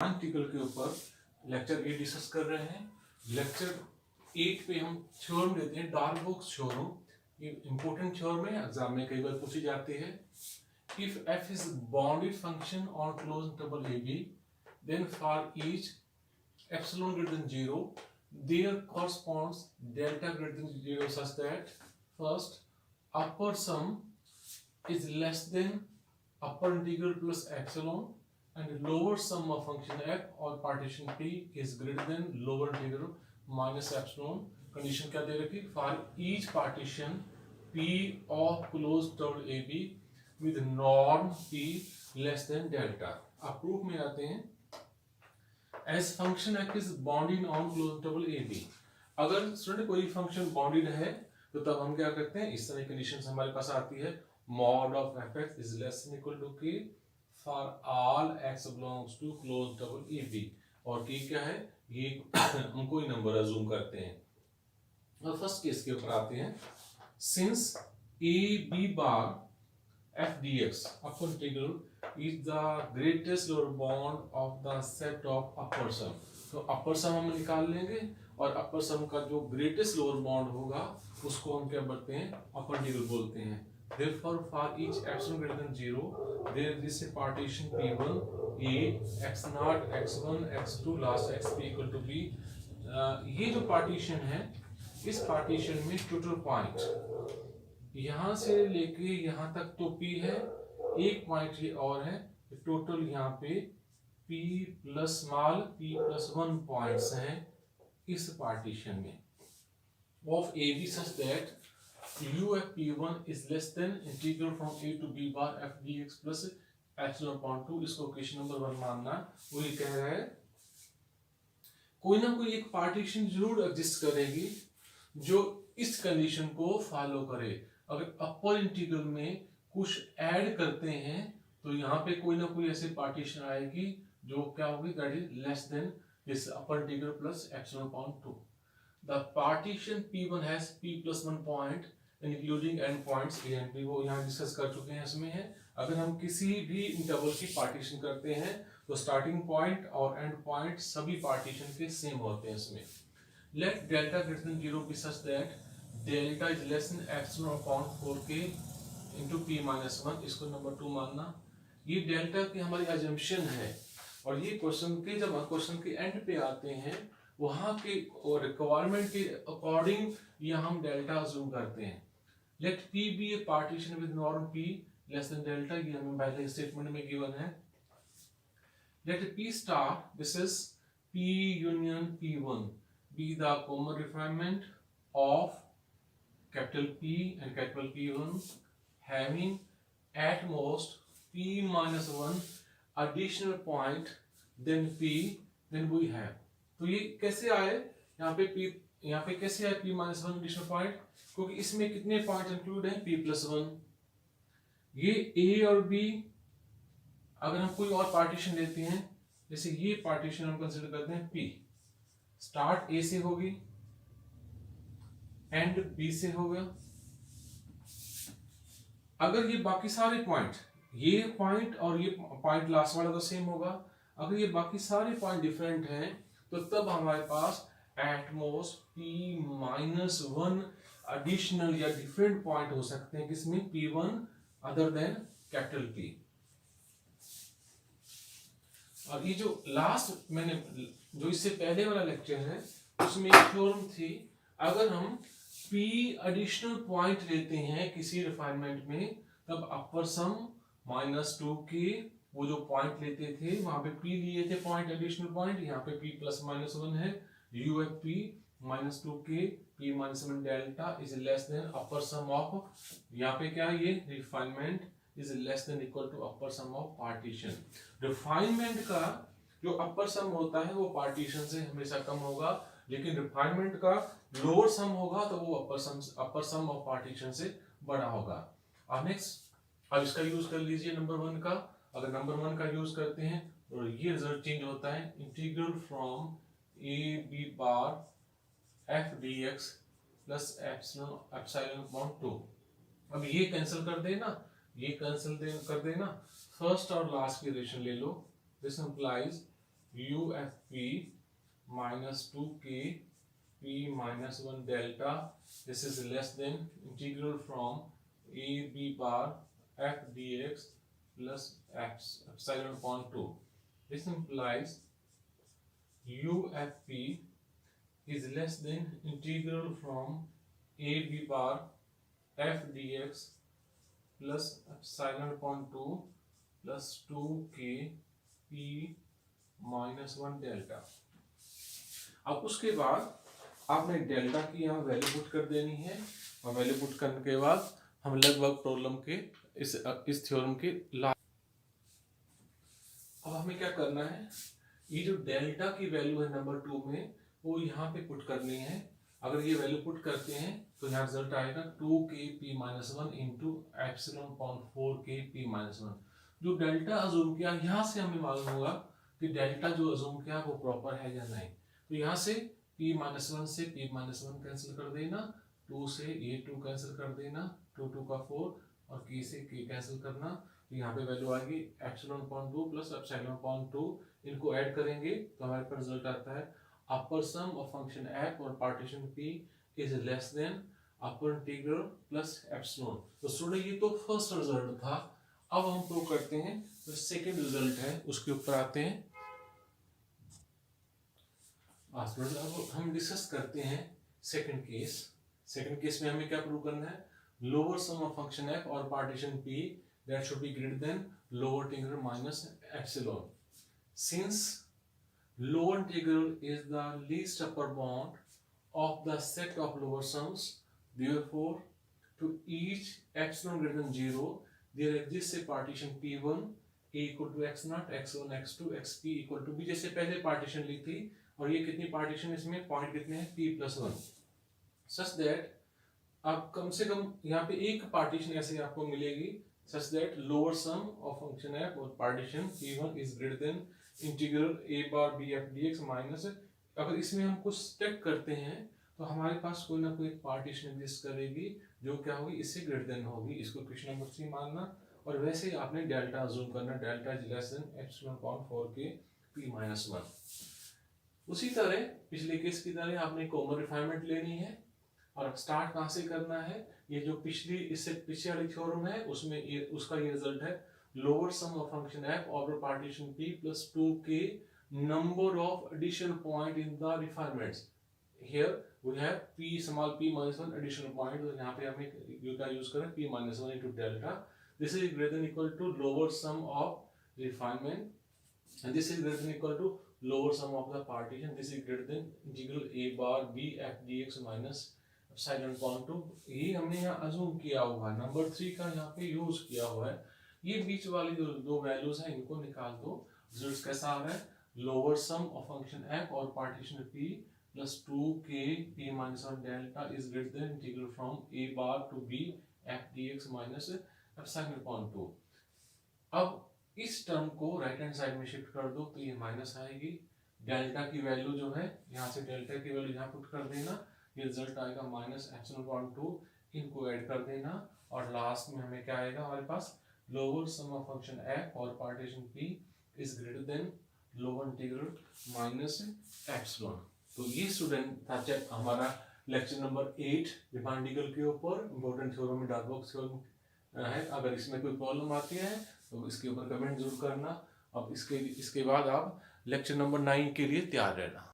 Integral के ऊपर lecture 8 discuss कर रहे हैं। लेक्चर 8 पे हम थ्योरम लेते हैं, डार्बोक्स थ्योरम। ये इंपॉर्टेंट थ्योरम है, एग्जाम में कई बार पूछी जाती है। If f is bounded function on closed interval ab, then for each epsilon greater than 0 there corresponds delta greater than 0 such that first upper sum is less than upper integral plus epsilon and lower sum of function f or partition p is greater than lower integral minus epsilon. Condition क्या दे रखी? For each partition p of closed interval ab with norm p less than delta. अब proof में आते हैं। As function f is bounded on closed interval ab, अगर student कोई function bounded है तो तब हम क्या करते हैं, इस तरह की कंडीशन हमारे पास आती है। mod of fx is less than equal to k for all x belongs to closed interval ab, और k क्या है, ये हम कोई नंबर अज्यूम करते हैं। और फर्स्ट केस के ऊपर आते हैं। Since a b bar f dx upper integral is the greatest lower bound of the set of upper sum, तो अपर सम हम निकाल लेंगे और अपर सम का जो ग्रेटेस्ट लोअर बाउंड होगा उसको हम क्या बोलते हैं, अपर इंटीग्रल बोलते हैं। Therefore, for each epsilon greater than 0, there is a partition P1 A x naught x1 x2 last x p equal to b। ये जो पार्टीशन है, इस पार्टीशन में टोटल पॉइंट यहाँ से लेके यहाँ तक तो P है, एक पॉइंट ये और है, टोटल यहाँ पे P plus small P plus 1 points हैं इस पार्टीशन में of AB such that u f p1 is less than integral from a to b bar f dx plus epsilon upon 2। इसको क्वेश्चन नंबर 1 मानना। वो ये कह रहा है कोई ना कोई एक पार्टीशन जरूर एग्जिस्ट करेगी जो इस कंडीशन को फॉलो करे। अगर अपर इंटीग्रल में कुछ ऐड करते हैं तो यहाँ पे कोई ना कोई ऐसी पार्टीशन आएगी जो क्या होगी, that is less then this upper integral plus epsilon upon 2। The partition P1 has P plus 1 point including end points A and B, वो यहाँ डिस्कस कर चुके हैं इसमें है। अगर हम किसी भी इंटरवल की पार्टीशन करते हैं तो स्टार्टिंग पॉइंट और एंड पॉइंट सभी पार्टीशन के सेम होते हैं इसमें। Let delta greater than 0 be such that delta is less than epsilon upon 4k into p minus 1, इसको नंबर 2 मानना। ये डेल्टा की हमारी अजम्पशन है और ये क्वेश्चन के जब क्वेश्चन के एंड पे आते हैं वहां के रिक्वायरमेंट के अकॉर्डिंग यहाँ हम डेल्टा अज्यूम करते हैं। Let p be a partition with norm p less than delta, ये हमें पहले स्टेटमेंट में गिवन है। Let p star, this is p union p1 be the common refinement of capital P and capital P1 having at most p minus 1 additional point then p, then we have। तो ये कैसे आए यहाँ पे P, यहाँ पे कैसे आए P minus 1 एडिशनल पॉइंट, क्योंकि इसमें कितने पॉइंट इंक्लूड हैं, P plus 1। ये A और B, अगर हम कोई और पार्टीशन लेते हैं, जैसे ये पार्टीशन हम कंसिडर करते हैं P, स्टार्ट A से होगी एंड B से होगा। अगर ये बाकी सारे पॉइंट, ये पॉइंट और ये पॉइंट लास्ट वाला तो सेम होगा, अगर ये बाकी सारे पॉइंट डिफरेंट हैं तो तब हमारे पास at most P minus 1 additional या डिफरेंट पॉइंट हो सकते हैं किसमें, P1 other than capital P। और ये जो लास्ट मैंने जो इससे पहले वाला लेक्चर है उसमें एक थ्योरम थी, अगर हम P एडिशनल पॉइंट लेते हैं किसी रिफाइनमेंट में तब अपर सम माइनस 2k, वो जो पॉइंट लेते थे वहां पे P लिए थे पॉइंट एडिशनल पॉइंट, यहाँ पे P प्लस माइनस 1 है, UFP minus 2k P minus 1 delta is less than upper sum of, यहाँ पे क्या है, ये refinement is less than equal to upper sum of partition. Refinement का जो अपर सम होता है वो पार्टीशन से हमेशा कम होगा, लेकिन रिफाइनमेंट का लोअर सम होगा तो वो अपर सम ऑफ पार्टीशन से बड़ा होगा। अब नेक्स्ट, अब इसका यूज कर लीजिए नंबर 1 का। अगर नंबर 1 का यूज करते हैं तो ये रिजल्ट चेंज होता है, integral from a b bar f dx plus epsilon upon 2। अब ये कैंसिल कर देना, ये कैंसिल कर देना, फर्स्ट और लास्ट की रिलेशन ले लो। This implies u f p minus 2k p minus 1 delta, this is less than integral from a b bar f dx plus epsilon upon 2. This implies u f p is less than integral from a b bar f dx plus epsilon upon 2 plus 2k p minus 1 delta. अब उसके बाद आपने delta की यहाँ value put कर देनी है, और वैल्यू पुट करने के बाद हम लगभग प्रॉब्लम के इस थ्योरम के अब हमें क्या करना है, ये जो डेल्टा की वैल्यू है नंबर 2 में वो यहाँ पे पुट करनी है। अगर ये वैल्यू पुट करते हैं तो यहाँ रिजल्ट आएगा 2k p minus 1 into epsilon upon 4k p minus 1। जो डेल्टा अजूम किया यहाँ से हमें मालूम होगा कि डेल्टा जो अजूम किया वो प्रॉपर है या नहीं। तो यहाँ से p minus 1 से p minus 1 कैंसिल कर देना, 2 से ये 2 कैंसिल कर देना, 2 2 का 4 और k से k कैंसिल करना। तो यहाँ पे वैल्यू आएगी epsilon upon 2 plus epsilon upon 2, इनको ऐड करेंगे तो हमारे पास रिजल्ट आता है अपर सम ऑफ फंक्शन f और partition p is less than upper integral plus epsilon. तो स्टूडेंट ये तो फर्स्ट रिजल्ट था, अब हम प्रूव करते हैं तो सेकंड रिजल्ट है उसके ऊपर आते हैं। अब हम डिस्कस करते हैं सेकंड केस। सेकंड केस में हमें क्या प्रूव करना है, lower sum of function f और partition p that should be greater than lower integral minus epsilon. Since lower integral is the least upper bound of the set of lower sums, therefore to each epsilon greater than 0 there exists a partition p1 a equal to x0 x1 x2 xp equal to b। जैसे पहले partition ली थी, और ये कितनी partition इसमें point कितने हैं p+1, such that अब कम से कम यहाँ पे एक पार्टीशन ऐसे आपको मिलेगी such that lower sum of function f और partition p1 is greater than integral a bar b f dx minus। अगर इसमें हम कुछ स्टेप करते हैं तो हमारे पास कोई ना कोई पार्टीशन एग्जिस्ट करेगी जो क्या होगी, इससे ग्रेटर देन होगी। इसको क्वेश्चन नंबर 3 मानना, और वैसे ही आपने डेल्टा अज्यूम करना, delta is less than epsilon upon 4k p minus 1। उसी तरह पिछले केस की तरह आपने कॉमन रिफाइनमेंट लेनी है, और स्टार्ट कहाँ से करना है, ये जो पिछली इससे पीछे वाली थ्योरम है उसमें ये उसका ये रिजल्ट है lower sum of function f over partition p plus 2k number of additional point in the refinements. Here we have p small p minus 1 additional point, तो यहाँ पे हमें क्या यूज करें p minus 1 into delta। This is greater than equal to lower sum of refinement, and this is greater than equal to lower sum of the partition, this is greater than integral a bar b f dx minus epsilon upon 2। ये हमने यहाँ assume किया हुआ है, number 3 का यहाँ पे use किया हुआ है। ये बीच वाली जो दो वैल्यूज हैं इनको निकाल दो, रिजल्ट कैसा आ रहा है, lower sum of function f और partition p plus 2k p minus 1 delta is greater then integral from a bar to b f dx minus epsilon upon 2। अब इस टर्म को राइट हैंड साइड में shift कर दो तो ये minus आएगी, डेल्टा की वैल्यू जो है यहाँ से डेल्टा की वैल्यू यहाँ पुट कर देना, ये रिजल्ट आएगा माइनस एप्सिलॉन अपॉन 2, इनको ऐड कर देना, और लास्ट में हमें क्या आएगा हमारे पास lower sum of function f और partition p is greater than lower integral minus epsilon. तो ये स्टूडेंट था चेक हमारा लेक्चर नंबर 8 रिफाइंड इंटीग्रल के ऊपर, इंपॉर्टेंट थ्योरम में डार्बोक्स थ्योरम है। अगर इसमें कोई प्रॉब्लम आती है तो इसके ऊपर कमेंट जरूर करना। अब इसके बाद आप लेक्चर नंबर 9 के लिए तैयार रहना।